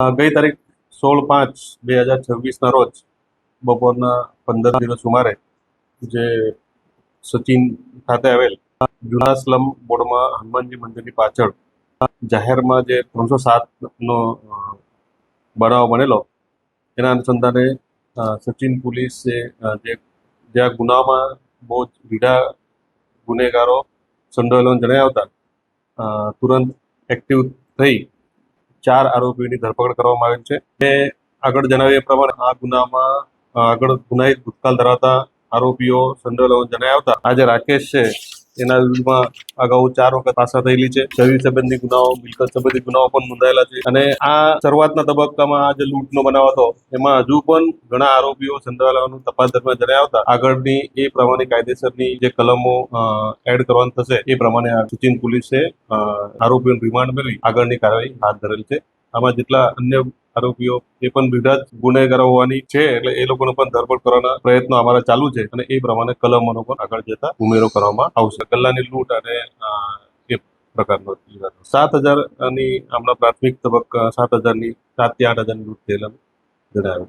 ગઈ તારીખ 16/5/2026ના રોજ બપોરના 15 સુમારે જે સચિન ખાતે આવેલ જૂના સ્લમ બોર્ડમાં હનુમાનજી મંદિરની પાછળ જાહેરમાં જે 307નો બનાવ બનેલો એના અનુસંધાને સચિન પોલીસે જ્યાં ગુનામાં બહુ જ રીઢા ગુનેગારો સંડોવાયેલા જણાયા હતા તુરંત એક્ટિવ થઈ 4 આરોપીઓની ધરપકડ કરવામાં આવેલ છે. આગળ જણાવ્યા પ્રમાણે આ ગુનામાં આગળ ગુનાહિત ભૂતકાળ ધરાવતા આરોપીઓ સંડોવાયેલા જણાયા હતા. આ જે રાકેશ છે એના વિરુદ્ધમાં અગાઉ 4 વખત પાસા થયેલી છે. શરીર સંબંધી ગુનાઓ, મિલકત સંબંધી ગુનાઓ પણ નોંધાયેલા છે અને આ શરૂઆતના તબક્કામાં આ જે લૂંટનો બનાવ હતો એમાં હજુ પણ ઘણા આરોપીઓ સંડોવાયેલાનું તપાસ દરમિયાન જણાયા હતા. આગળની એ પ્રમાણે કાયદેસરની જે કલમો એડ કરવાનું થશે એ પ્રમાણે સચિન પોલીસે આરોપીઓનું રિમાન્ડ મેળવી આગળની કાર્યવાહી હાથ ધરેલ છે. આમાં જેટલા અન્ય આરોપીઓ એ પણ રીઢા ગુનેગારો હોવાની છે એટલે એ લોકોને પણ ધરપકડ કરવાના પ્રયત્નો અમારા ચાલુ છે અને એ પ્રમાણે કલમોનો પણ આગળ જતા ઉમેરો કરવામાં આવશે. ગલ્લાની લૂંટ અને એ પ્રકારનો 7,000ની હમણાં પ્રાથમિક તબક્કા 7,000ની 7 થી 8,000ની લૂંટ થયેલા જણાવ્યું.